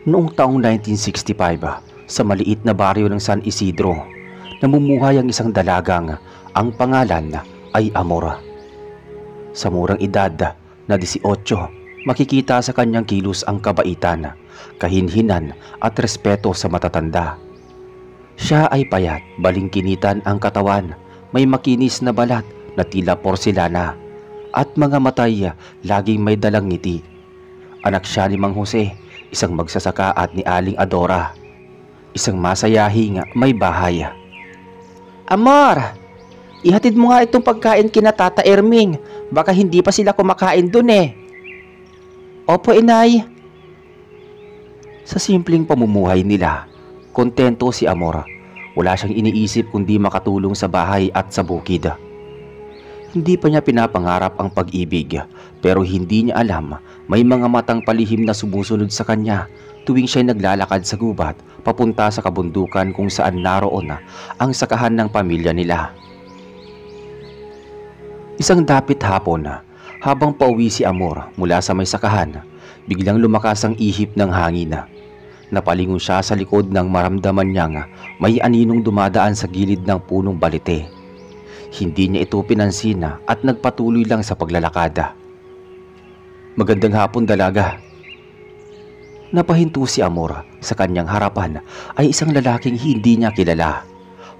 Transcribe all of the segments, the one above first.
Noong taong 1965, sa maliit na baryo ng San Isidro, namumuhay ang isang dalagang ang pangalan ay Amor. Sa murang edad na 18, makikita sa kanyang kilos ang kabaitan, kahinhinan at respeto sa matatanda. Siya ay payat, balingkinitan ang katawan, may makinis na balat na tila porselana at mga matay laging may dalang ngiti. Anak siya ni Mang Jose, isang magsasaka, at ni Aling Adora, isang masayahing may bahay. Amor, ihatid mo nga itong pagkain kina Tata Erming. Baka hindi pa sila kumakain dun eh. Opo, inay. Sa simpleng pamumuhay nila, kontento si Amor. Wala siyang iniisip kundi makatulong sa bahay at sa bukid. Hindi pa niya pinapangarap ang pag-ibig, pero hindi niya alam may mga matang palihim na sumusunod sa kanya tuwing siya'y naglalakad sa gubat papunta sa kabundukan kung saan naroon ang sakahan ng pamilya nila. Isang dapit hapon, habang pauwi si Amor mula sa may sakahan, biglang lumakas ang ihip ng hangin. Napalingon siya sa likod nang maramdaman niyang may aninong dumadaan sa gilid ng punong balite. Hindi niya ito pinansin at nagpatuloy lang sa paglalakad. Magandang hapon, dalaga. Napahinto si Amor. Sa kanyang harapan ay isang lalaking hindi niya kilala.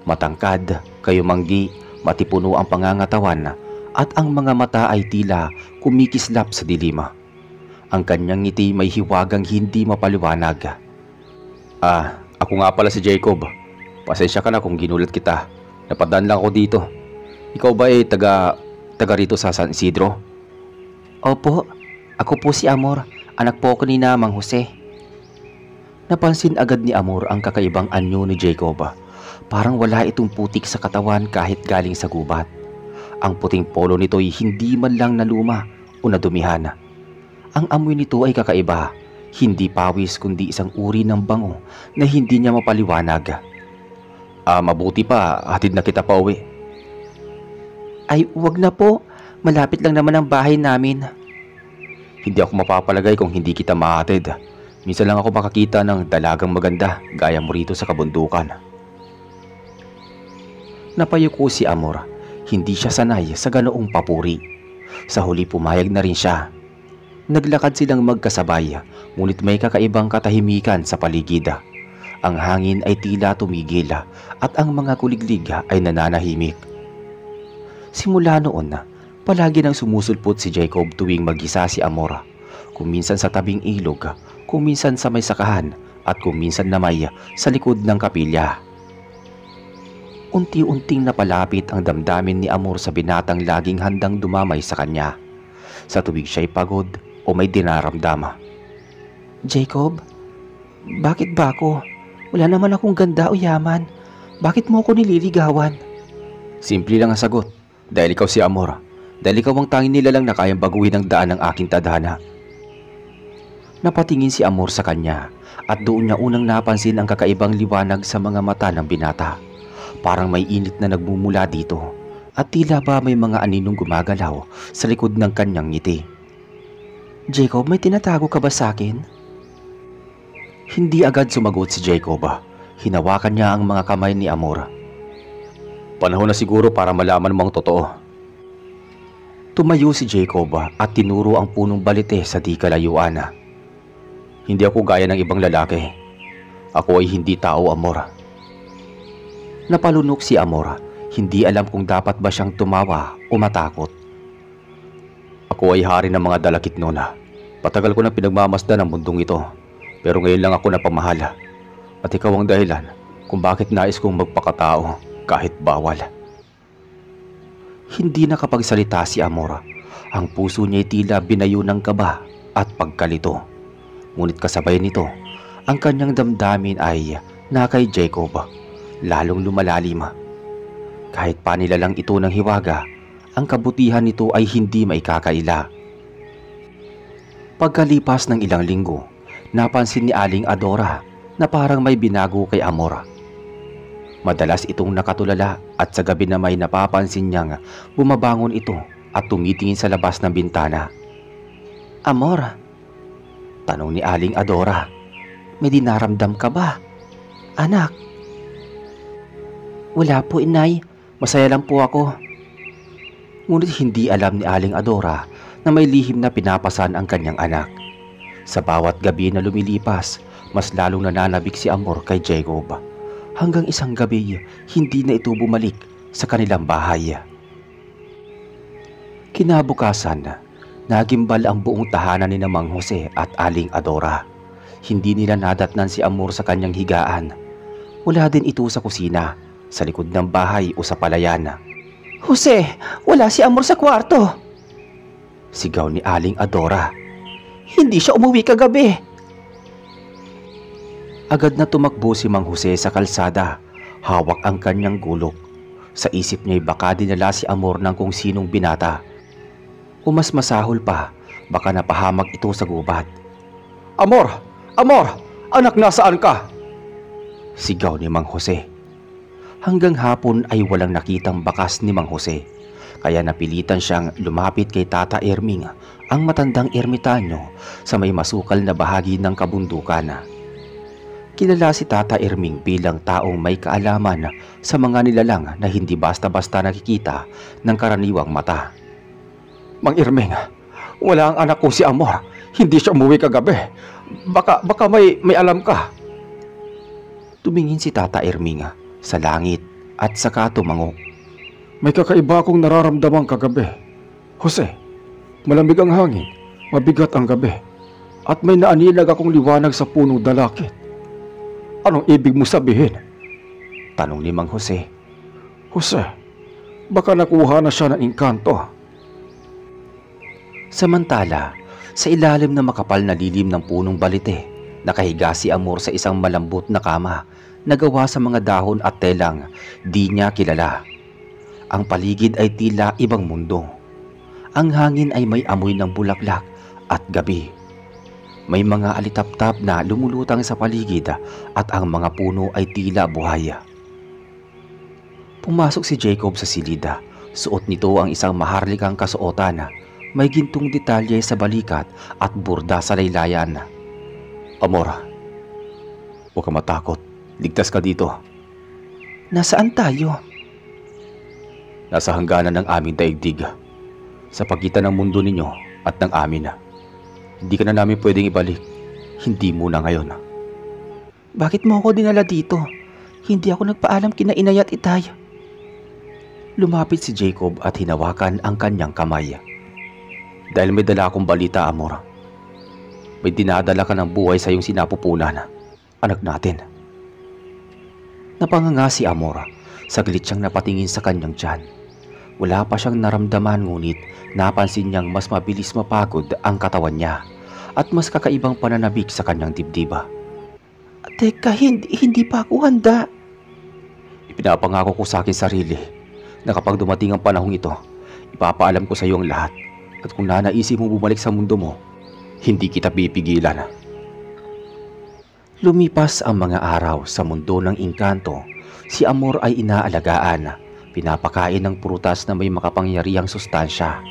Matangkad, kayumanggi, matipuno ang pangangatawan at ang mga mata ay tila kumikislap sa dilim. Ang kanyang ngiti may hiwagang hindi mapaliwanag. Ako nga pala si Jacob. Pasensya ka na kung ginulat kita. Napadaan lang ako dito. Ikaw ba ay taga rito sa San Isidro? Opo, ako po si Amor. Anak po ko ni Mang Jose. Napansin agad ni Amor ang kakaibang anyo ni Jacob. Parang wala itong putik sa katawan kahit galing sa gubat. Ang puting polo nito ay hindi man lang naluma o nadumihan. Ang amoy nito ay kakaiba. Hindi pawis kundi isang uri ng bango na hindi niya mapaliwanag. Mabuti pa, hatid na kita pa uwi. Ay, wag na po. Malapit lang naman ang bahay namin. Hindi ako mapapalagay kung hindi kita mahatid. Minsan lang ako makakita ng dalagang maganda gaya mo rito sa kabundukan. Napayuko si Amor. Hindi siya sanay sa ganoong papuri. Sa huli pumayag na rin siya. Naglakad silang magkasabay, ngunit may kakaibang katahimikan sa paligid. Ang hangin ay tila tumigil at ang mga kuliglig ay nananahimik. Simula noon, palagi nang sumusulpot si Jacob tuwing mag-isa si Amor. Kung minsan sa tabing ilog, kung minsan sa may sakahan, at kung minsan na may sa likod ng kapilya. Unti-unting napalapit ang damdamin ni Amor sa binatang laging handang dumamay sa kanya sa tuwing siya'y pagod o may dinaramdam. Jacob, bakit ba ako? Wala naman akong ganda o yaman. Bakit mo ako nililigawan? Simple lang ang sagot. Dahil ikaw si Amor. Dahil ikaw ang tanging nilalang na kayang baguhin ang daan ng aking tadhana. Napatingin si Amor sa kanya at doon niya unang napansin ang kakaibang liwanag sa mga mata ng binata. Parang may init na nagmumula dito at tila ba may mga aninong gumagalaw sa likod ng kanyang ngiti. Jacob, may tinatago ka ba sa akin? Hindi agad sumagot si Jacob. Hinawakan niya ang mga kamay ni Amor. Panahon na siguro para malaman mo ang totoo. Tumayo si Jacob at tinuro ang punong balite sa di kalayuan. Hindi ako gaya ng ibang lalaki. Ako ay hindi tao, Amor. Napalunok si Amor. Hindi alam kung dapat ba siyang tumawa o matakot. Ako ay hari ng mga dalakit noon. Patagal ko na pinagmamasdan ang mundong ito. Pero ngayon lang ako napamahal. At ikaw ang dahilan kung bakit nais kong magpakatao kahit bawal. Hindi nakapagsalita si Amor. Ang puso niya ay tila binayo ng kaba at pagkalito. Ngunit kasabay nito, ang kanyang damdamin ay na kay Jacob, lalong lumalalim. Kahit panilalang ito ng hiwaga, ang kabutihan nito ay hindi maikakaila. Pagkalipas ng ilang linggo, napansin ni Aling Adora na parang may binago kay Amor. Madalas itong nakatulala at sa gabi na may napapansin niyang bumabangon ito at tumitingin sa labas ng bintana. Amor, tanong ni Aling Adora. may dinaramdam ka ba, anak? Wala po, inay. Masaya lang po ako. Ngunit hindi alam ni Aling Adora na may lihim na pinapasan ang kanyang anak. Sa bawat gabi na lumilipas, mas lalong nananabik si Amor kay Jacob. Hanggang isang gabi, hindi na ito bumalik sa kanilang bahay. Kinabukasan, nagimbal ang buong tahanan ni Mang Jose at Aling Adora. Hindi nila nadatnan si Amor sa kanyang higaan. Wala din ito sa kusina, sa likod ng bahay o sa palayan. Jose, wala si Amor sa kwarto! Sigaw ni Aling Adora. Hindi siya umuwi kagabi! Agad na tumakbo si Mang Jose sa kalsada, hawak ang kanyang gulok. Sa isip niya'y baka dinala si Amor ng kung sinong binata. O mas masahol pa, baka napahamak ito sa gubat. Amor! Amor! Anak, nasaan ka? Sigaw ni Mang Jose. Hanggang hapon ay walang nakitang bakas ni Mang Jose, kaya napilitan siyang lumapit kay Tata Erming, ang matandang ermitanyo sa may masukal na bahagi ng kabundukan. Kilala si Tata Erming bilang taong may kaalaman sa mga nilalang na hindi basta-basta nakikita ng karaniwang mata. Mang Erming, wala ang anak ko si Amor. Hindi siya umuwi kagabi. Baka may alam ka. Tumingin si Tata Erming sa langit at saka tumango. May kakaiba akong nararamdaman kagabi. Jose, malamig ang hangin, mabigat ang gabi, at may naanilag akong liwanag sa punong dalakit. Anong ibig mo sabihin? Tanong ni Mang Jose. Jose, baka nakuha na siya ng engkanto. Samantala, sa ilalim ng makapal na lilim ng punong balite, nakahiga si Amor sa isang malambot na kama na gawa sa mga dahon at telang di niya kilala. Ang paligid ay tila ibang mundo. Ang hangin ay may amoy ng bulaklak at gabi. May mga alitaptap na lumulutang sa paligid at ang mga puno ay tila buhay. Pumasok si Jacob sa silid. Suot nito ang isang maharlikang kasuotan. May gintong detalye sa balikat at burda sa laylayan. Amor, huwag ka matakot. Ligtas ka dito. Nasaan tayo? Nasa hangganan ng aming daigdig, sa pagitan ng mundo ninyo at ng amin. Hindi ka na namin pwedeng ibalik. Hindi muna ngayon. Bakit mo ako dinala dito? Hindi ako nagpaalam kina inay at itay. Lumapit si Jacob at hinawakan ang kanyang kamay. Dahil may dala akong balita, Amor. May dinadala ka ng buhay sa iyong sinapupunan, anak natin. Napanganga si Amor. Saglit siyang napatingin sa kanyang tiyan. Wala pa siyang naramdaman, ngunit napansin niyang mas mabilis mapagod ang katawan niya at mas kakaibang pananabik sa kanyang dibdiba. Teka, hindi pa ako handa. Ipinapangako ko sa akin sarili na kapag dumating ang panahong ito, ipapaalam ko sa iyo ang lahat, at kung nanaisip mo bumalik sa mundo mo, hindi kita pipigilan. Lumipas ang mga araw sa mundo ng engkanto. Si Amor ay inaalagaan, pinapakain ng prutas na may makapangyarihang sustansya.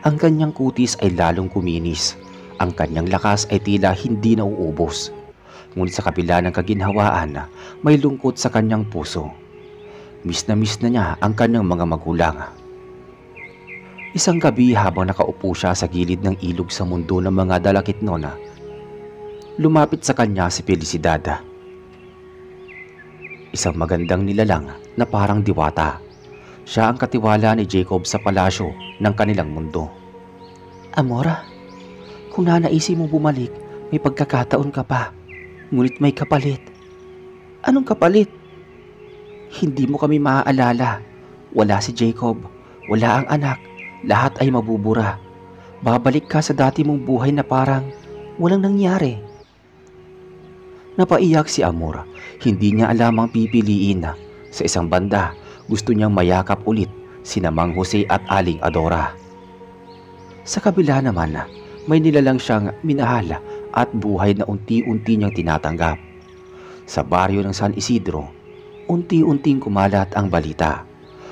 Ang kanyang kutis ay lalong kuminis. Ang kanyang lakas ay tila hindi nauubos. Ngunit sa kabila ng kaginhawaan, may lungkot sa kanyang puso. Miss na niya ang kanyang mga magulang. Isang gabi habang nakaupo siya sa gilid ng ilog sa mundo ng mga dalakitnon, lumapit sa kanya si Felicidad. Isang magandang nilalang na parang diwata. Siya ang katiwala ni Jacob sa palasyo ng kanilang mundo. Amora, kung nanaisip mo bumalik, may pagkakataon ka pa. Ngunit may kapalit. Anong kapalit? Hindi mo kami maaalala. Wala si Jacob, wala ang anak, lahat ay mabubura. Babalik ka sa dati mong buhay na parang walang nangyari. Napaiyak si Amor. Hindi niya alam ang pipiliin. Sa isang banda, gusto niyang mayakap ulit sina Mang Jose at Aling Adora. Sa kabila naman, may nilalang siyang minahal at buhay na unti-unti niyang tinatanggap. Sa baryo ng San Isidro, unti-unting kumalat ang balita.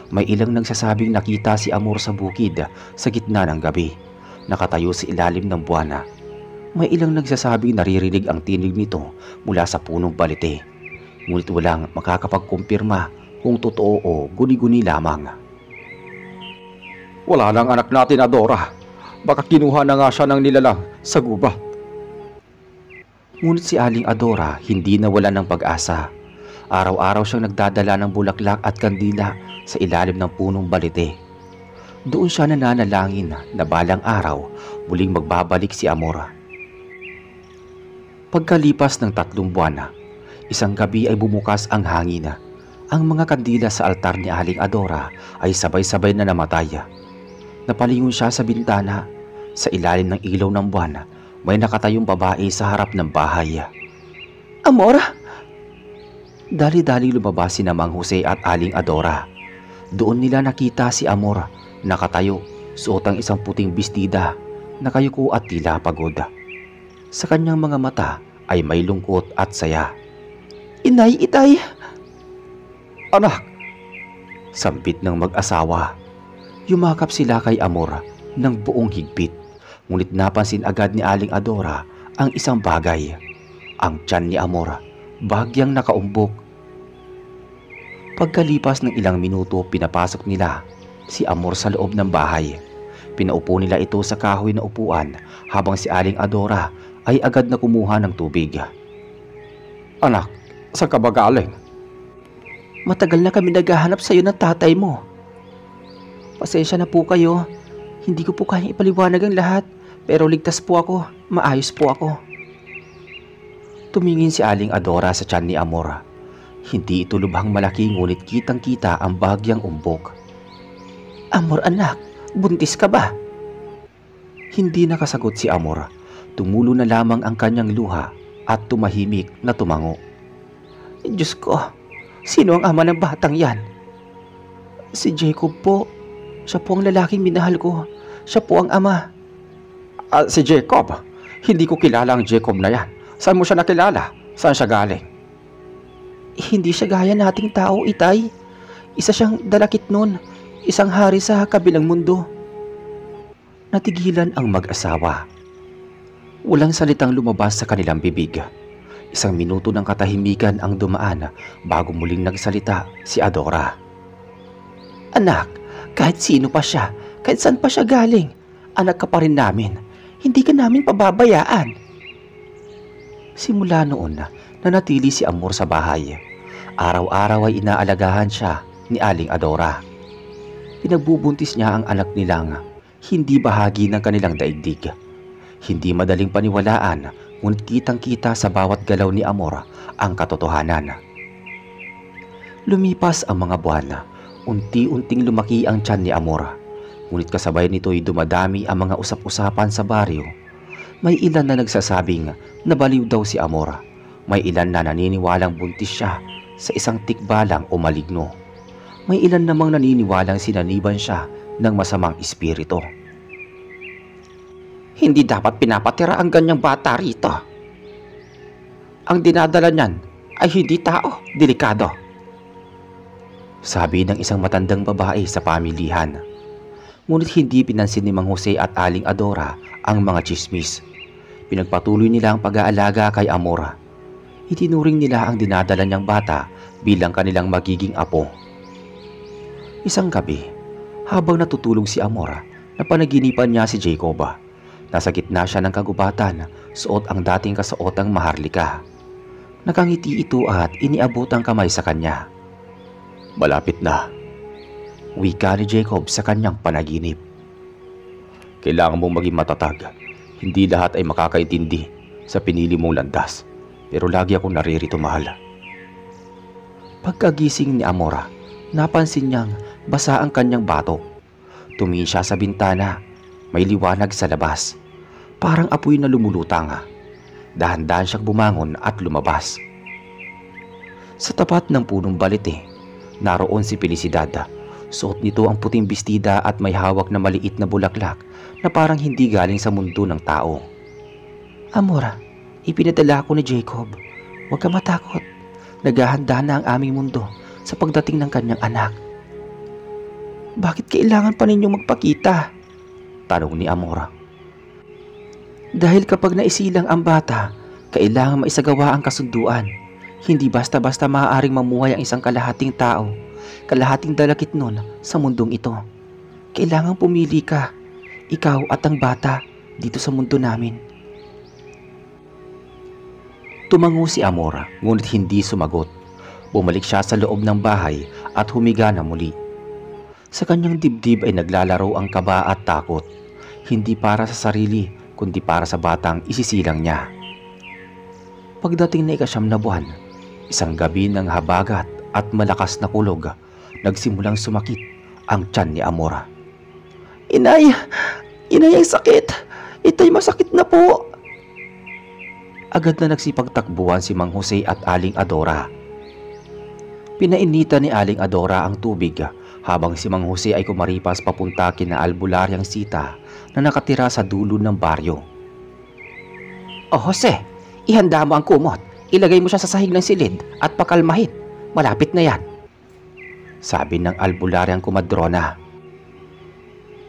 May ilang nagsasabing nakita si Amor sa bukid sa gitna ng gabi, nakatayo sa ilalim ng buwana. May ilang nagsasabing naririnig ang tinig nito mula sa punong balete, ngunit walang makakapagkumpirma kung totoo o guni-guni lamang. Wala nang anak natin, Adora. Baka kinuha na nga siya ng nilalang sa gubat. Ngunit si Aling Adora hindi nawala ng pag-asa. Araw-araw siyang nagdadala ng bulaklak at kandila sa ilalim ng punong balete. Doon siya nananalangin na balang araw muling magbabalik si Amor. Pagkalipas ng 3 buwan, isang gabi ay bumukas ang hangin. Ang mga kandila sa altar ni Aling Adora ay sabay-sabay na namatay. Napalingon siya sa bintana. Sa ilalim ng ilaw ng buwan, may nakatayong babae sa harap ng bahay. Amor! Dali-dali lumabas si Mang Jose at Aling Adora. Doon nila nakita si Amor, nakatayo, suot ang isang puting bestida, nakayuko at tila pagod. Sa kanyang mga mata ay may lungkot at saya. Inay, itay! Anak! Sampit ng mag-asawa. Yumakap sila kay Amor ng buong higpit, ngunit napansin agad ni Aling Adora ang isang bagay. Ang tiyan ni Amor bagyang nakaumbok. Pagkalipas ng ilang minuto, pinapasok nila si Amor sa loob ng bahay. Pinaupo nila ito sa kahoy na upuan habang si Aling Adora ay agad na kumuha ng tubig. Anak, saan ka ba galing? Matagal na kami naghahanap sa iyo ng tatay mo. Pasensya na po kayo. Hindi ko po kayang ipaliwanag ang lahat, pero ligtas po ako, maayos po ako. Tumingin si Aling Adora sa tiyan ni Amor. Hindi ito lubhang malaki, ngunit kitang-kita ang bagyang umbok. Amor anak, buntis ka ba? Hindi nakasagot si Amor. Tumulo na lamang ang kanyang luha at tumahimik na tumango. Diyos ko, sino ang ama ng batang yan? Si Jacob po. Siya po ang lalaking minahal ko. Siya po ang ama. Si Jacob? Hindi ko kilala ang Jacob na yan. Saan mo siya nakilala? Saan siya galing? Hindi siya gaya nating tao, itay. Isa siyang dalakit nun. Isang hari sa kabilang mundo. Natigilan ang mag-asawa. Walang salitang lumabas sa kanilang bibig. Isang minuto ng katahimikan ang dumaan bago muling nagsalita si Adora. Anak, kahit sino pa siya, kahit saan pa siya galing, anak ka pa rin namin. Hindi ka namin pababayaan. Simula noon, nanatili si Amor sa bahay. Araw-araw ay inaalagahan siya ni Aling Adora. Pinagbubuntis niya ang anak nilang hindi bahagi ng kanilang daigdig. Hindi madaling paniwalaan, ngunit kitang-kita sa bawat galaw ni Amor ang katotohanan. Lumipas ang mga buwan. Unti-unting lumaki ang tiyan ni Amor. Ngunit kasabay nito'y dumadami ang mga usap-usapan sa baryo. May ilan na nagsasabing nabaliw daw si Amor. May ilan na naniniwalang buntis siya sa isang tikbalang o maligno. May ilan namang naniniwalang sinaniban siya ng masamang espiritu. Hindi dapat pinapatira ang ganyang bata rito. Ang dinadala niyan ay hindi tao, delikado. Sabi ng isang matandang babae sa pamilihan. Ngunit hindi pinansin ni Mang Jose at Aling Adora ang mga tsismis. Pinagpatuloy nila ang pag-aalaga kay Amor. Itinuring nila ang dinadala niyang bata bilang kanilang magiging apo. Isang gabi, habang natutulog si Amor, napanaginipan niya si Jacob. Nasa gitna siya ng kagubatan, suot ang dating kasuotang maharlika. Nakangiti ito at iniabot ang kamay sa kanya. Malapit na, wika ni Jacob sa kanyang panaginip. Kailangan mong maging matatag. Hindi lahat ay makakaintindi sa pinili mong landas, pero lagi akong naririto, mahal. Pagkagising ni Amor, napansin niyang basa ang kanyang bato. Tumingin siya sa bintana. May liwanag sa labas. Parang apoy na lumulutang. Dahan-dahan siyang bumangon at lumabas. Sa tapat ng punong balete, naroon si Felicidad. Suot nito ang puting bestida at may hawak na maliit na bulaklak na parang hindi galing sa mundo ng tao. Amor, ipinadala ako ni Jacob. Huwag ka matakot. Naghahanda na ang aming mundo sa pagdating ng kanyang anak. Bakit kailangan pa ninyong magpakita? Tanong ni Amor. Dahil kapag naisilang ang bata, kailangan maisagawa ang kasunduan. Hindi basta-basta maaaring mamuhay ang isang kalahating tao, kalahating dalakit nun sa mundong ito. Kailangan pumili ka, ikaw at ang bata dito sa mundo namin. Tumango si Amora ngunit hindi sumagot. Bumalik siya sa loob ng bahay at humiga na muli. Sa kanyang dibdib ay naglalaro ang kaba at takot. Hindi para sa sarili kundi para sa batang isisilang niya. Pagdating na ika-9 na buwan, isang gabi ng habagat at malakas na kulog, nagsimulang sumakit ang tiyan ni Amora. Inay! Inay, ang sakit! Itay, masakit na po! Agad na nagsipagtakbuhan si Mang Jose at Aling Adora. Pinainitan ni Aling Adora ang tubig habang si Mang Jose ay kumaripas papunta kina Albularyang Sita na nakatira sa dulo ng baryo. Oh Jose, ihanda mo ang kumot. Ilagay mo siya sa sahig ng silid at pakalmahin. Malapit na yan, sabi ng albularyang kumadrona.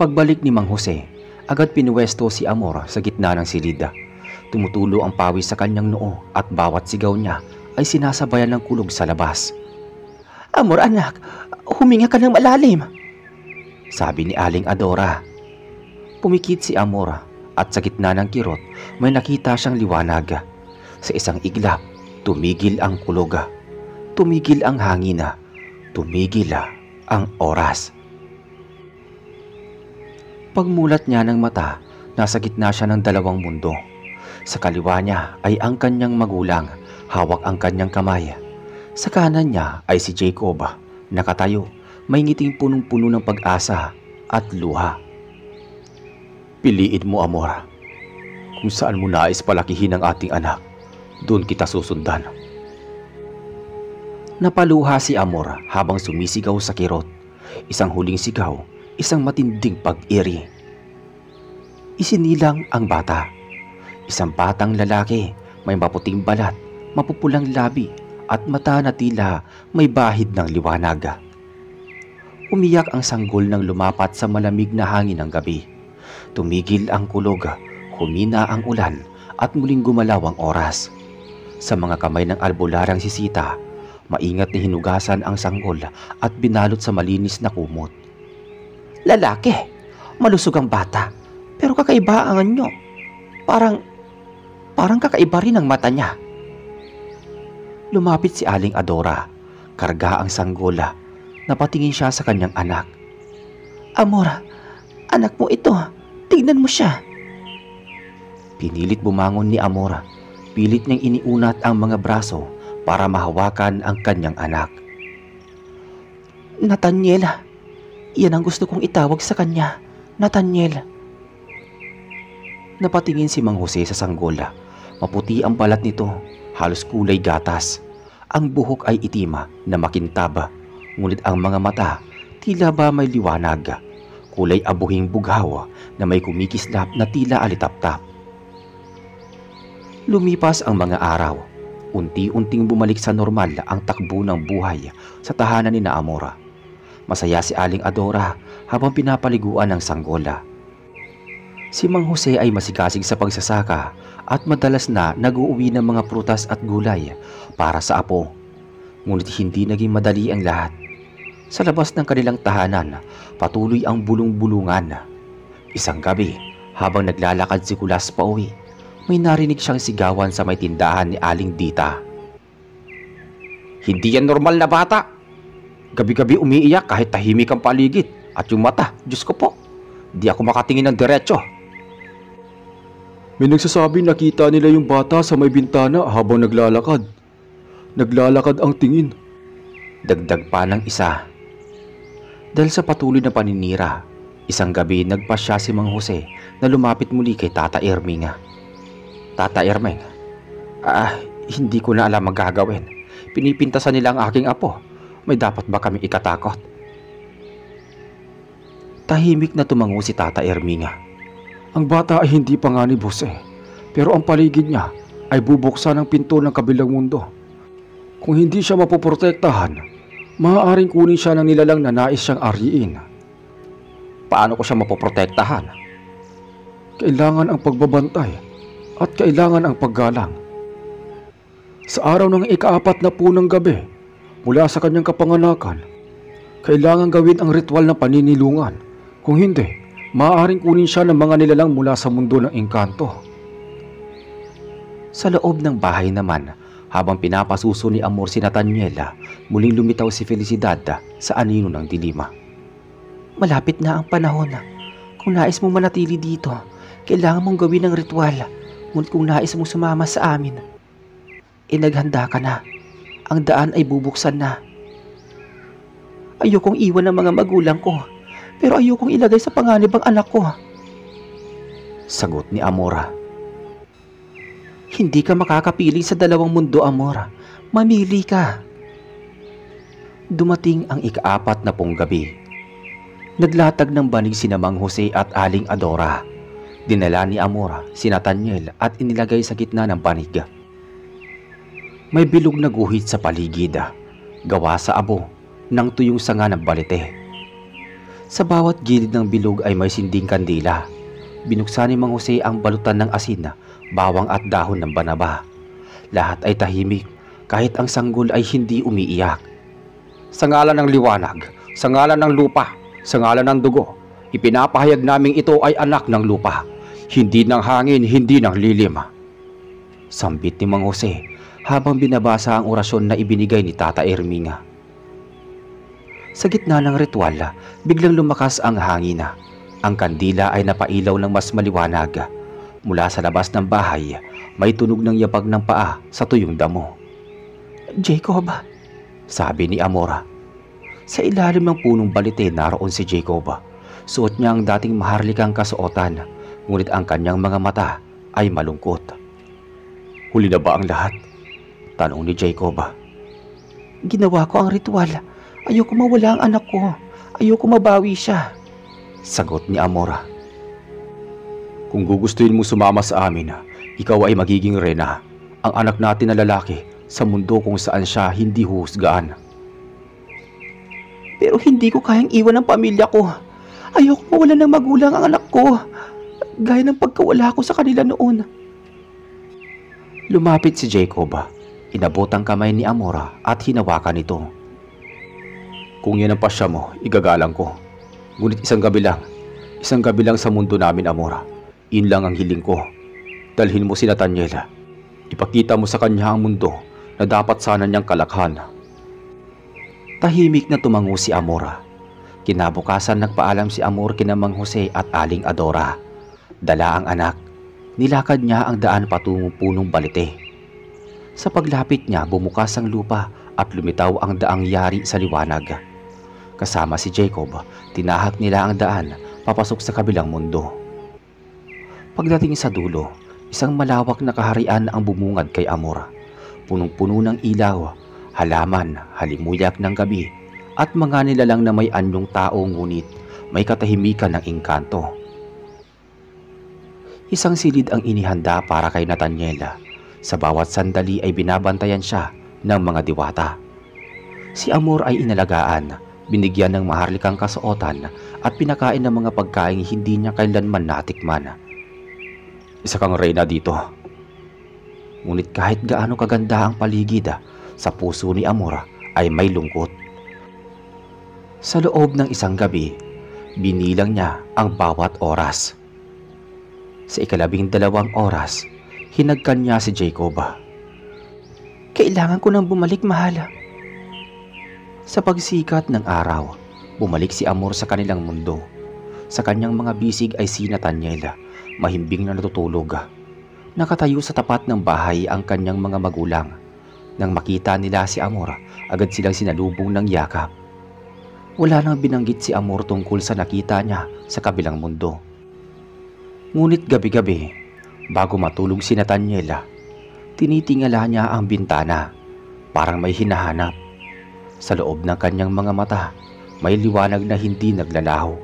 Pagbalik ni Mang Jose, agad pinuwesto si Amor sa gitna ng silid. Tumutulo ang pawis sa kanyang noo at bawat sigaw niya ay sinasabayan ng kulog sa labas. Amor anak, huminga ka ng malalim, sabi ni Aling Adora. Pumikit si Amor at sa gitna ng kirot may nakita siyang liwanag. Sa isang iglap, tumigil ang kulog. Tumigil ang hangin. Tumigil ang oras. Pagmulat niya ng mata, nasa gitna siya ng dalawang mundo. Sa kaliwa niya ay ang kanyang magulang, hawak ang kanyang kamay. Sa kanan niya ay si Jacob, nakatayo, may ngiting punong-puno ng pag-asa at luha. Piliin mo, Amor. Kung saan mo nais palakihin ang ating anak, doon kita susundan. Napaluha si Amor habang sumisigaw sa kirot. Isang huling sigaw, isang matinding pag-iri. Isinilang ang bata. Isang batang lalaki, may maputing balat, mapupulang labi at mata na tila may bahid ng liwanag. Umiyak ang sanggol nang lumapat sa malamig na hangin ng gabi. Tumigil ang kulog, humina ang ulan at muling gumalaw ang oras. Sa mga kamay ng albularyang si Sita, maingat na hinugasan ang sanggol at binalot sa malinis na kumot. Lalaki, malusog ang bata, pero kakaiba ang anyo. Parang kakaiba rin ang mata niya. Lumapit si Aling Adora, karga ang sanggol. Napatingin siya sa kanyang anak. Amora, anak mo ito, tignan mo siya. Pinilit bumangon ni Amora, pilit niyang iniunat ang mga braso para mahawakan ang kanyang anak. Nathaniel, yan ang gusto kong itawag sa kanya, Nathaniel. Napatingin si Mang Jose sa sanggol. Maputi ang balat nito, halos kulay gatas. Ang buhok ay itim na makintab, ngunit ang mga mata tila ba may liwanag. Kulay abuhing bughaw na may kumikislap na tila alitaptap. Lumipas ang mga araw. Unti-unting bumalik sa normal ang takbo ng buhay sa tahanan ni Amora. Masaya si Aling Adora habang pinapaliguan ng sanggola. Si Mang Jose ay masigasig sa pagsasaka at madalas na nag-uuwi ng mga prutas at gulay para sa apo. Ngunit hindi naging madali ang lahat. Sa labas ng kanilang tahanan, patuloy ang bulong-bulungan. Isang gabi, habang naglalakad si Kulas pauwi, may narinig siyang sigawan sa may tindahan ni Aling Dita. Hindi yan normal na bata. Gabi-gabi umiiyak kahit tahimik ang paligid. At yung mata, Diyos ko po, di ako makatingin ng diretso. May nagsasabi nakita nila yung bata sa may bintana habang naglalakad. Naglalakad ang tingin. Dagdag pa ng isa. Dahil sa patuloy na paninira, isang gabi nagpasya si Mang Jose na lumapit muli kay Tata Erming. Tata Erming, hindi ko na alam ang gagawin. Pinipintasan nila ang aking apo. May dapat ba kaming ikatakot? Tahimik na tumango si Tata Erming. Ang bata ay hindi panganib, Jose, pero ang paligid niya ay bubuksan ang pinto ng kabilang mundo. Kung hindi siya mapoprotektahan, maaaring kunin siya ng nilalang na nais siyang ariin. Paano ko siya mapoprotektahan? Kailangan ang pagbabantay at kailangan ang paggalang. Sa araw ng ika-4 na punang gabi mula sa kanyang kapanganakan, kailangan gawin ang ritual ng paninilungan. Kung hindi, maaaring kunin siya ng mga nilalang mula sa mundo ng engkanto. Sa loob ng bahay naman, habang pinapasuso ni Amor si Nathaniel, muling lumitaw si Felicidad sa anino ng dilima. Malapit na ang panahon. Kung nais mo manatili dito, kailangan mong gawin ang ritual. Ngunit kung nais mong sumama sa amin, naghanda ka na. Ang daan ay bubuksan na. Ayokong iwan ang mga magulang ko, pero ayokong ilagay sa panganib ang anak ko. Sagot ni Amor. Hindi ka makakapili sa dalawang mundo, Amor. Mamili ka. Dumating ang ika-4 na pong gabi. Naglatag ng banig si Mang Jose at Aling Adora. Dinala ni Amor si Nathaniel at inilagay sa gitna ng banig. May bilog na guhit sa paligid, gawa sa abo ng tuyong sanga ng balete. Sa bawat gilid ng bilog ay may sinding kandila. Binuksan ni Mang Jose ang balutan ng asin, bawang at dahon ng banaba. Lahat ay tahimik, kahit ang sanggol ay hindi umiiyak. Sa ngalan ng liwanag, sa ngalan ng lupa, sa ngalan ng dugo, ipinapahayag naming ito ay anak ng lupa, hindi ng hangin, hindi ng lilim. Sambit ni Mang Jose habang binabasa ang orasyon na ibinigay ni Tata Erminga. Sa gitna ng ritual, biglang lumakas ang hangin. Ang kandila ay napailaw ng mas maliwanag. Mula sa labas ng bahay, may tunog ng yabag ng paa sa tuyong damo. Jacob, sabi ni Amor. sa ilalim ng punong balite naroon si Jacob. Suot niya ang dating maharlikang kasuotan, ngunit ang kanyang mga mata ay malungkot. Huli na ba ang lahat? Tanong ni Jacob. Ginawa ko ang ritual. Ayoko mawala ang anak ko. Ayoko mabawi siya. Sagot ni Amora. Kung gugustuhin mo sumama sa amin, ikaw ay magiging reyna, ang anak natin na lalaki sa mundo kung saan siya hindi huhusgaan. Pero hindi ko kayang iwan ang pamilya ko. Ayoko mawala ng magulang ang anak ko, gaya ng pagkawala ko sa kanila noon. Lumapit si Jacob, inabot ang kamay ni Amora at hinawakan ito. Kung yan ang pasya mo, igagalang ko. Ngunit isang gabi lang sa mundo namin, Amora. Yun lang ang hiling ko. Dalhin mo si Nathaniel. Ipakita mo sa kanya ang mundo na dapat sana niyang kalakhan. Tahimik na tumango si Amora. Kinabukasan nagpaalam si Amor kina Mang Jose at Aling Adora. Dala ang anak. Nilakad niya ang daan patungong punong balite. Sa paglapit niya, bumukas ang lupa at lumitaw ang daang yari sa liwanag. Kasama si Jacob, tinahak nila ang daan papasok sa kabilang mundo. Pagdating sa dulo, isang malawak na kaharian ang bumungad kay Amor. Punong-puno ng ilaw, halaman, halimuyak ng gabi, at mga nilalang na may anyong tao ngunit may katahimikan ng engkanto. Isang silid ang inihanda para kay Nathaniel. Sa bawat sandali ay binabantayan siya ng mga diwata. Si Amor ay inalagaan, binigyan ng maharlikang kasuotan at pinakain ng mga pagkain hindi niya kailanman natikman. Isa kang reyna dito. Ngunit kahit gaano kaganda ang paligid, sa puso ni Amor ay may lungkot. Sa loob ng isang gabi, binilang niya ang bawat oras. Sa 12 oras, hinagkan niya si Jacob. Kailangan ko nang bumalik, mahal. Sa pagsikat ng araw, bumalik si Amor sa kanilang mundo. Sa kanyang mga bisig ay si Nathaniel, mahimbing na natutulog. Nakatayo sa tapat ng bahay ang kanyang mga magulang. Nang makita nila si Amor, agad silang sinalubong ng yakap. Wala nang binanggit si Amor tungkol sa nakita niya sa kabilang mundo. Ngunit gabi-gabi, bago matulog si Nathaniel, tinitingala niya ang bintana, parang may hinahanap. Sa loob ng kanyang mga mata, may liwanag na hindi naglalaho.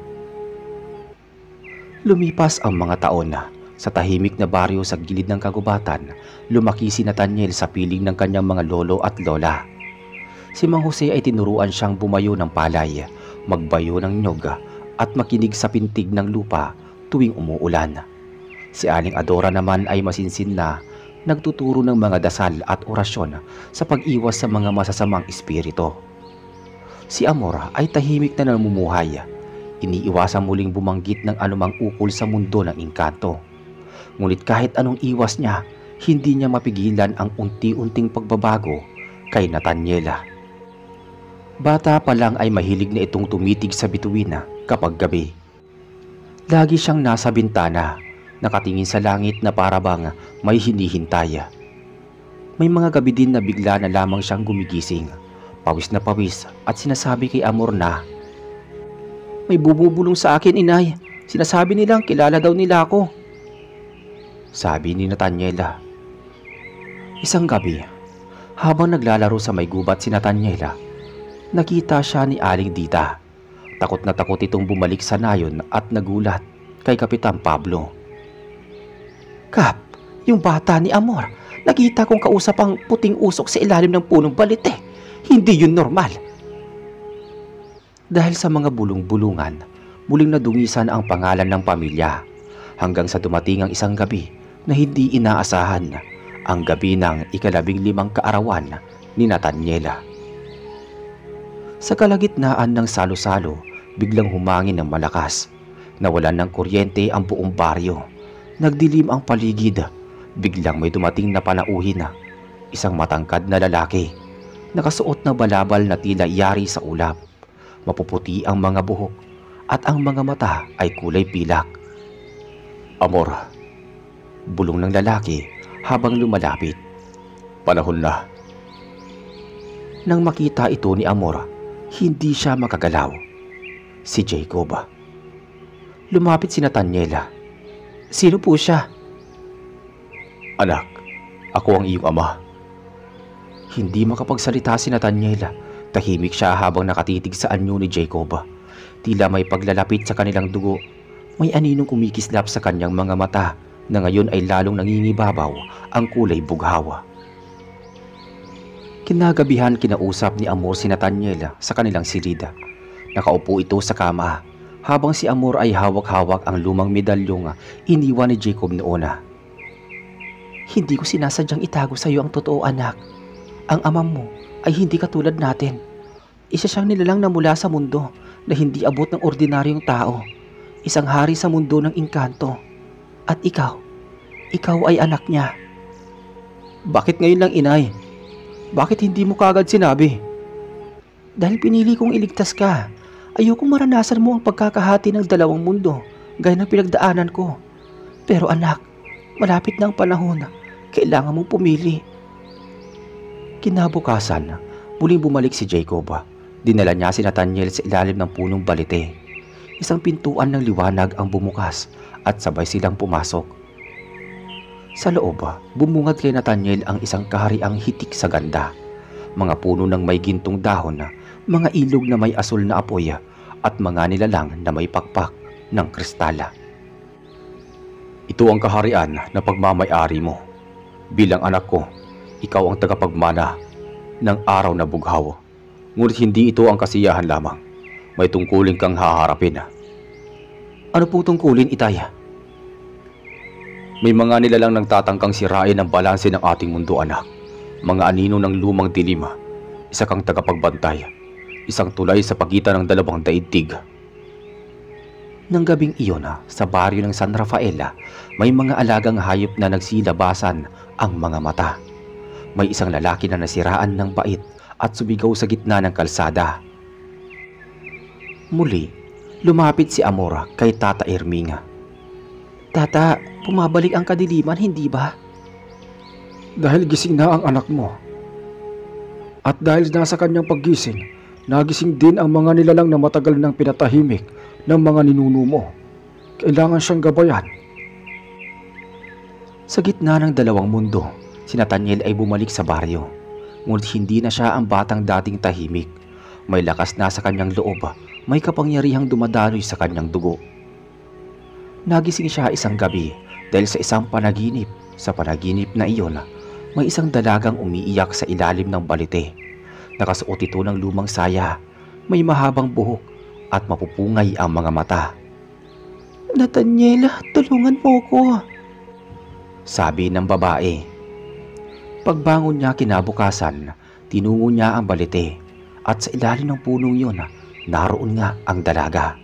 Lumipas ang mga taon. Sa tahimik na baryo sa gilid ng kagubatan, lumaki si Nathaniel sa piling ng kanyang mga lolo at lola. Si Mang Jose ay tinuruan siyang bumayo ng palay, magbayo ng nyog at makinig sa pintig ng lupa tuwing umuulan. Si Aling Adora naman ay masinsin na nagtuturo ng mga dasal at orasyon sa pag-iwas sa mga masasamang espiritu. Si Amor ay tahimik na namumuhay. Iniiwasan muling bumanggit ng anumang ukol sa mundo ng engkanto. Ngunit kahit anong iwas niya, hindi niya mapigilan ang unti-unting pagbabago kay Nathaniela. Bata pa lang ay mahilig na itong tumitig sa bituin kapag gabi. Lagi siyang nasa bintana, nakatingin sa langit na parabang may hinihintay. May mga gabi din na bigla na lamang siyang gumigising, pawis na pawis, at sinasabi kay Amor na, "May bumubulong sa akin, inay. Sinasabi nilang kilala daw nila ako." Sabi ni Nathaniela. Isang gabi, habang naglalaro sa may gubat si Nathaniela, nakita siya ni Aling Dita. Takot na takot itong bumalik sa nayon at nagulat kay Kapitan Pablo. "Kap, yung bata ni Amor, nakita kong kausap ang puting usok sa ilalim ng punong balite. Hindi yun normal." Dahil sa mga bulong-bulungan, muling nadungisan ang pangalan ng pamilya hanggang sa dumating ang isang gabi na hindi inaasahan, ang gabi ng 15 kaarawan ni Nathaniela. Sa kalagitnaan ng salo-salo, biglang humangin ng malakas. Nawalan ng kuryente ang buong baryo. Nagdilim ang paligid. Biglang may dumating na panauhin. Isang matangkad na lalaki. Nakasuot na balabal na tila yari sa ulap. Mapuputi ang mga buhok at ang mga mata ay kulay pilak. "Amor," bulong ng lalaki habang lumalapit. "Panahon na." Nang makita ito ni Amor, hindi siya makagalaw. Si Jacob. Lumapit si Nathaniela. "Sino po siya?" "Anak, ako ang iyong ama." Hindi makapagsalita si Nathaniela. Tahimik siya habang nakatitig sa anyo ni Jacob. Tila may paglalapit sa kanilang dugo. May aninong kumikislap sa kanyang mga mata na ngayon ay lalong nangingibabaw ang kulay bughawa. Kinagabihan kinausap ni Amor si Nathaniela sa kanilang silid. Nakaupo ito sa kama habang si Amor ay hawak-hawak ang lumang medalyong iniwan ni Jacob noon. "Hindi ko sinasadyang itago sa iyo ang totoo, anak. Ang amam mo ay hindi katulad natin. Isa siyang nilalang na mula sa mundo na hindi abot ng ordinaryong tao. Isang hari sa mundo ng engkanto. At ikaw ay anak niya." "Bakit ngayon lang, inay? Bakit hindi mo kaagad sinabi?" "Dahil pinili kong iligtas ka. Ayokong maranasan mo ang pagkakahati ng dalawang mundo gaya ng pinagdaanan ko. Pero anak, malapit na ang panahon. Kailangan mong pumili." Kinabukasan, muling bumalik si Jacob. Dinala niya si Nathaniel sa ilalim ng punong balite. Isang pintuan ng liwanag ang bumukas at sabay silang pumasok. Sa loob, bumungad kay Nathaniel ang isang kahariang hitik sa ganda. Mga puno ng may gintong dahon, mga ilog na may asul na apoy, at mga nilalang na may pakpak ng kristala. "Ito ang kaharian na pagmamay-ari mo. Bilang anak ko, ikaw ang tagapagmana ng araw na bughaw. Ngunit hindi ito ang kasiyahan lamang. May tungkulin kang haharapin." "Ano po tungkulin, itay?" "May mga nilalang nagtatangkang sirain ang balanse ng ating mundo, anak. Mga anino ng lumang dilim. Isa kang tagapagbantay. Isang tulay sa pagitan ng dalawang daigdig." Nang gabing iyon, sa baryo ng San Rafael, may mga alagang hayop na nagsilabasan ang mga mata. May isang lalaki na nasiraan ng bait at sumigaw sa gitna ng kalsada. Muli, lumapit si Amor kay Tata Erming. "Tata, bumabalik ang kadiliman, hindi ba?" "Dahil gising na ang anak mo. At dahil nasa kanyang paggising, nagising din ang mga nilalang na matagal nang pinatahimik ng mga ninuno mo. Kailangan siyang gabayan." Sa gitna ng dalawang mundo, si Nathaniel ay bumalik sa baryo. Ngunit hindi na siya ang batang dating tahimik. May lakas na sa kanyang loob, may kapangyarihang dumadaloy sa kanyang dugo. Nagising siya isang gabi dahil sa isang panaginip. Sa panaginip na iyon, may isang dalagang umiiyak sa ilalim ng balite. Nakasuot ito ng lumang saya, may mahabang buhok at mapupungay ang mga mata. "Nathaniela, tulungan mo ko." sabi ng babae. Pagbangon niya kinabukasan, tinungo niya ang balete at sa ilalim ng punong yun, naroon nga ang dalaga.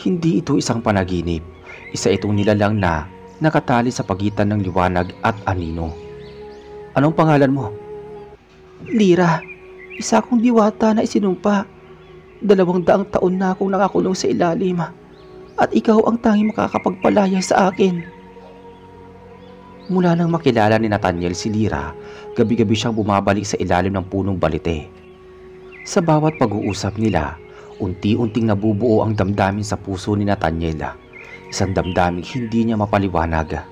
Hindi ito isang panaginip, isa itong nilalang na nakatali sa pagitan ng liwanag at anino. Anong pangalan mo? Lira, isa akong diwata na isinumpa. 200 taon na akong nakakulong sa ilalim at ikaw ang tanging makakapagpalaya sa akin. Mula nang makilala ni Nathaniel si Lira, gabi-gabi siyang bumabalik sa ilalim ng punong balete. Sa bawat pag-uusap nila, unti-unting nabubuo ang damdamin sa puso ni Nathaniel. Isang damdaming hindi niya mapaliwanag.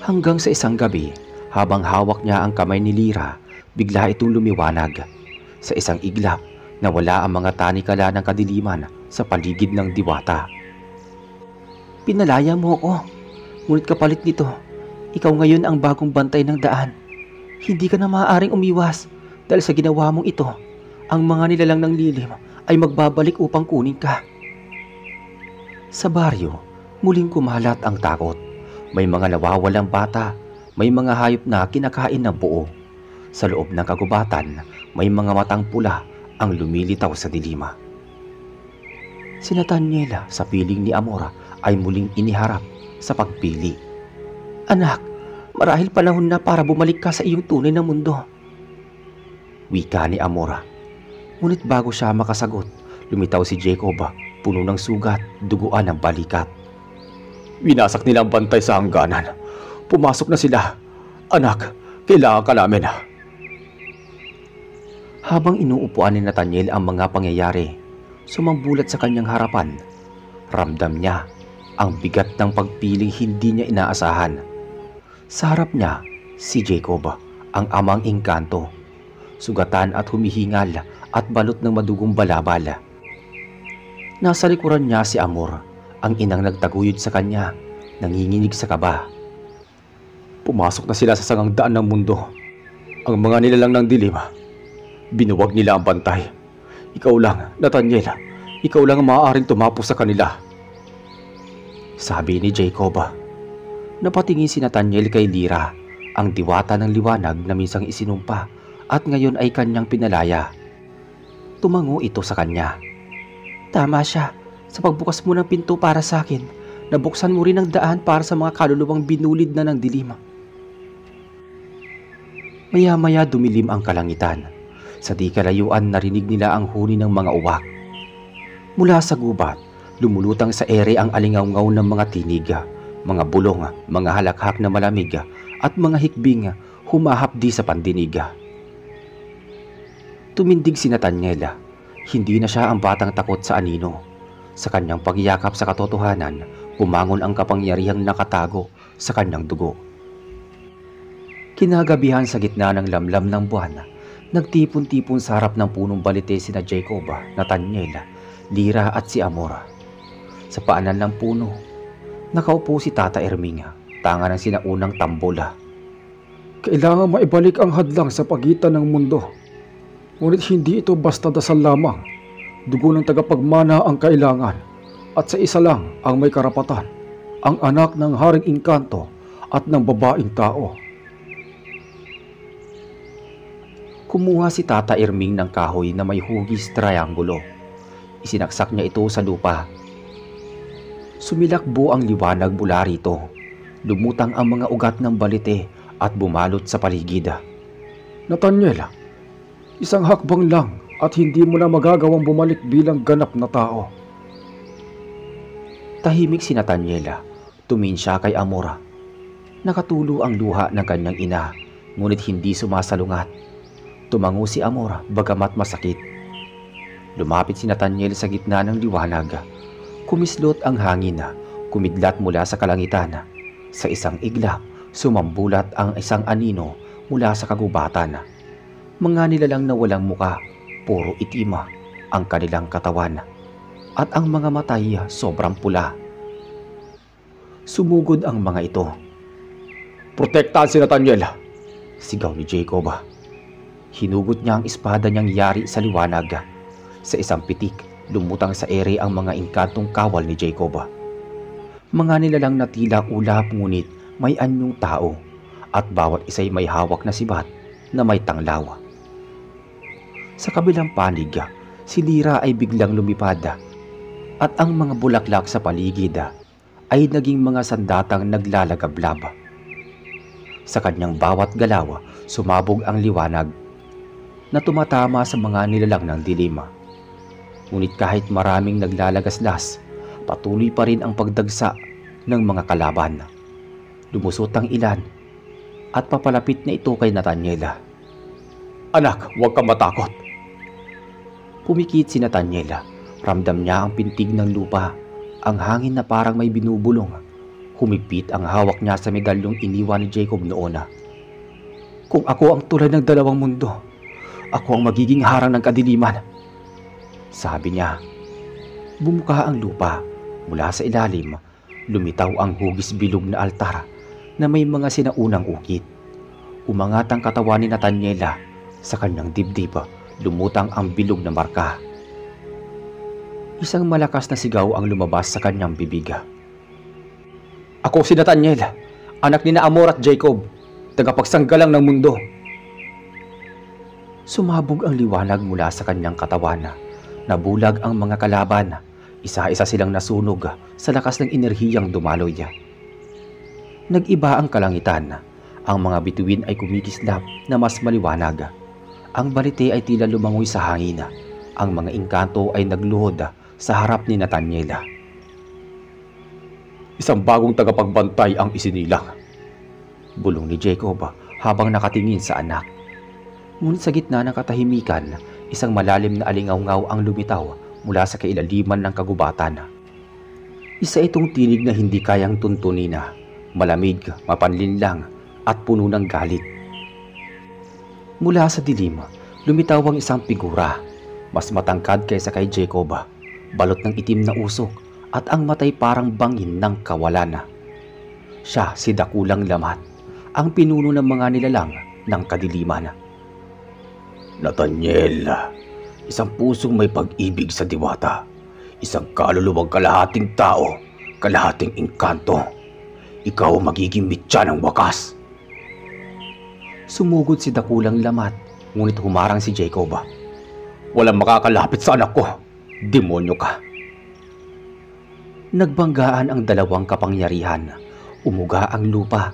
Hanggang sa isang gabi, habang hawak niya ang kamay ni Lira, bigla itong lumiwanag. Sa isang iglap, nawala ang mga tanikala ng kadiliman sa paligid ng diwata. Pinalaya mo ako, ngunit kapalit nito, ikaw ngayon ang bagong bantay ng daan. Hindi ka na maaaring umiwas dahil sa ginawa mong ito, ang mga nilalang ng lilim ay magbabalik upang kunin ka. Sa baryo, muling kumalat ang takot. May mga nawawalang bata, may mga hayop na kinakain ng buo. Sa loob ng kagubatan, may mga matang pula ang lumilitaw sa dilima. Si Nathaniel sa piling ni Amora ay muling iniharap sa pagpili. Anak, marahil panahon na para bumalik ka sa iyong tunay na mundo. Wika ni Amora. Ngunit bago siya makasagot, lumitaw si Jacob, puno ng sugat, duguan ng balikat. Winasak nila ang bantay sa hangganan. Pumasok na sila. Anak, kailangan ka namin. Habang inuupuan ni Nathaniel ang mga pangyayari, sumambulat sa kanyang harapan. Ramdam niya ang bigat ng pagpiling hindi niya inaasahan. Sa harap niya, si Jacob, ang amang engkanto. Sugatan at humihingal at balot ng madugong balabal. Nasa likuran niya si Amor, ang inang nagtaguyod sa kanya, nanginginig sa kaba. Pumasok na sila sa sangang daan ng mundo. Ang mga nilalang ng dilim, binuwag nila ang bantay. Ikaw lang, Nathaniel, ikaw lang ang maaaring tumapos sa kanila. Sabi ni Jacob. Napatingin si Nathaniel kay Lira, ang diwata ng liwanag na minsang isinumpa at ngayon ay kanyang pinalaya. Tumango ito sa kanya. Tama siya. Sa pagbukas mo ng pinto para sa akin, nabuksan mo rin ang daan para sa mga kaluluwang binulid na ng dilim. Maya-maya dumilim ang kalangitan. Sa di kalayuan narinig nila ang huni ng mga uwak. Mula sa gubat, lumulutang sa ere ang alingaw-ngaw ng mga tinig, mga bulong, mga halakhak na malamig at mga hikbing humahapdi sa pandinig. Tumindig si Nathaniel. Hindi na siya ang batang takot sa anino. Sa kanyang pagyakap sa katotohanan, pumangon ang kapangyarihang nakatago sa kanyang dugo. Kinagabihan sa gitna ng lamlam ng buwan, nagtipon-tipon sa harap ng punong balete sina Jacob, Nathaniel, Lira at si Amor. Sa paanan ng puno, nakaupo si Tata Erming, tanga ng sinaunang tambola. Kailangan maibalik ang hadlang sa pagitan ng mundo. Ngunit hindi ito basta dasal lamang. Dugo ng tagapagmana ang kailangan. At sa isa lang ang may karapatan, ang anak ng Haring Engkanto at ng babaeng tao. Kumuha si Tata Erming ng kahoy na may hugis triangulo. Isinaksak niya ito sa lupa. Sumilakbo ang liwanag mula rito. Lumutang ang mga ugat ng balite at bumalot sa paligid. Nathaniel, isang hakbang lang at hindi mo na magagawang bumalik bilang ganap na tao. Tahimik si Nathaniel. Tumingin siya kay Amora. Nakatulo ang luha ng kanyang ina, ngunit hindi sumasalungat. Tumango si Amora bagamat masakit. Lumapit si Nathaniel sa gitna ng liwanag. Kumislot ang hangin, kumidlat mula sa kalangitan. Sa isang iglap, sumambulat ang isang anino mula sa kagubatan. Mga nilalang na walang muka, puro itim ang kanilang katawan. At ang mga matay sobrang pula. Sumugod ang mga ito. Protektahan si Nathaniel! Sigaw ni Jacob. Hinugot niya ang espada niyang yari sa liwanag. Sa isang pitik, lumutang sa ere ang mga engkantong kawal ni Jacob. Mga nilalang na tila ulap ngunit may anyong tao at bawat isa'y may hawak na sibat na may tanglaw. Sa kabilang panig, si Lyra ay biglang lumipad at ang mga bulaklak sa paligid ay naging mga sandatang naglalagablab. Sa kanyang bawat galaw, sumabog ang liwanag na tumatama sa mga nilalang ng dilim. Ngunit kahit maraming naglalagaslas, patuloy pa rin ang pagdagsa ng mga kalaban. Lumusot ang ilan at papalapit na ito kay Nathaniel. Anak, huwag kang matakot. Pumikit si Nathaniel. Ramdam niya ang pintig ng lupa, ang hangin na parang may binubulong. Humigpit ang hawak niya sa medalyong iniwan ni Jacob noon. Kung ako ang tulad ng dalawang mundo, ako ang magiging harang ng kadiliman, sabi niya. Bumuka ang lupa. Mula sa ilalim, lumitaw ang hugis bilog na altar na may mga sinaunang ukit. Umangat ang katawan ni Nathaniel. Sa kanyang dibdib, lumutang ang bilog na marka. Isang malakas na sigaw ang lumabas sa kanyang bibig. Ako si Nathaniel, anak ni Amor at Jacob, tagapagsanggalang ng mundo. Sumabog ang liwanag mula sa kanyang katawan. Nabulag ang mga kalaban. Isa-isa silang nasunog sa lakas ng enerhiyang dumaloy. Nag-iba ang kalangitan. Ang mga bituin ay kumikislap na mas maliwanag. Ang balite ay tila lumangoy sa hangin. Ang mga engkanto ay nagluhod sa harap ni Nathaniel. Isang bagong tagapagbantay ang isinilang, bulong ni Jacob habang nakatingin sa anak. Ngunit sa gitna ng katahimikan, isang malalim na alingawngaw ang lumitaw mula sa kailaliman ng kagubatan. Isa itong tinig na hindi kayang tuntunin, malamig, mapanlinlang at puno ng galit. Mula sa dilim, lumitaw ang isang figura, mas matangkad kaysa kay Jacob, balot ng itim na usok at ang matay parang bangin ng kawalan. Siya si Dakulang Lamat, ang pinuno ng mga nilalang ng kadiliman. Nathaniel, isang pusong may pag-ibig sa diwata, isang kaluluwang kalahating tao, kalahating engkanto. Ikaw ang magiging mitya ng wakas. Sumugod si Dakulang Lamat, ngunit humarang si Jacob. Walang makakalapit sa anak ko. Demonyo ka. Nagbanggaan ang dalawang kapangyarihan. Umuga ang lupa.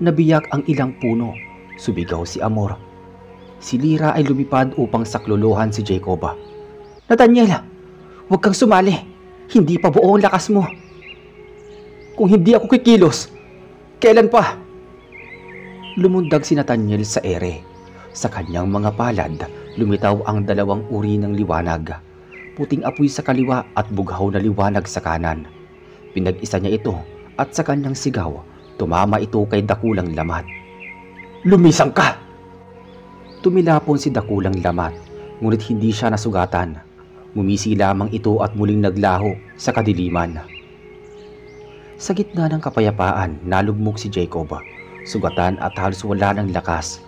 Nabiyak ang ilang puno. Subigaw si Amor. Si Lyra ay lumipad upang saklolohan si Jacob. Nathaniel, huwag kang sumali. Hindi pa buo ang lakas mo. Kung hindi ako kikilos, kailan pa? Lumundag si Nathaniel sa ere. Sa kanyang mga palad, lumitaw ang dalawang uri ng liwanag. Puting apoy sa kaliwa at bughaw na liwanag sa kanan. Pinag-isa niya ito at sa kanyang sigaw, tumama ito kay Dakulang Lamat. Lumisang ka! Tumilapon si Dakulang Lamat, ngunit hindi siya nasugatan. Ngumisi lamang ito at muling naglaho sa kadiliman. Sa gitna ng kapayapaan, nalugmok si Jacob. Sugatan at halos wala ng lakas.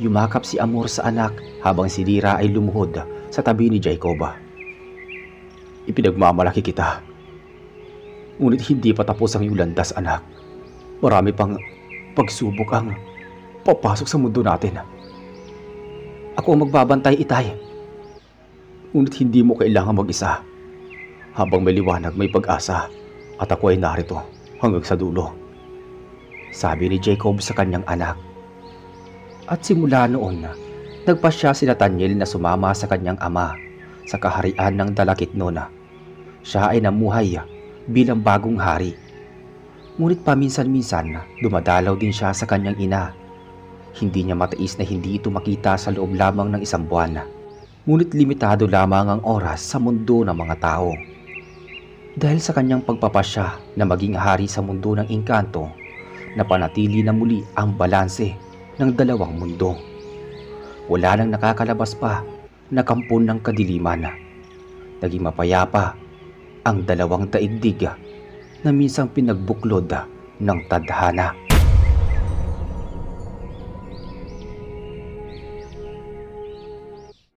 Yumakap si Amor sa anak habang si Lyra ay lumuhod sa tabi ni Jacob. Ipinagmamalaki kita. Ngunit hindi pa tapos ang iyong landas, anak. Marami pang pagsubok ang papasok sa mundo natin. Ako ang magbabantay, Itay. Ngunit hindi mo kailangan mag-isa. Habang may liwanag, may pag-asa. At ako ay narito hanggang sa dulo, sabi ni Jacob sa kanyang anak. At simula noon, nagpasya si Nathaniel na sumama sa kanyang ama sa kaharian ng Dalakitnon. Siya ay namuhay bilang bagong hari. Ngunit paminsan-minsan, dumadalaw din siya sa kanyang ina. Hindi niya matiis na hindi ito makita sa loob lamang ng isang buwan. Ngunit limitado lamang ang oras sa mundo ng mga tao. Dahil sa kanyang pagpapasya na maging hari sa mundo ng engkanto, napanatili na muli ang balanse ng dalawang mundo. Wala nang nakakalabas pa na kampon ng kadiliman. Naging mapayapa ang dalawang daigdig na minsang pinagbuklod ng tadhana.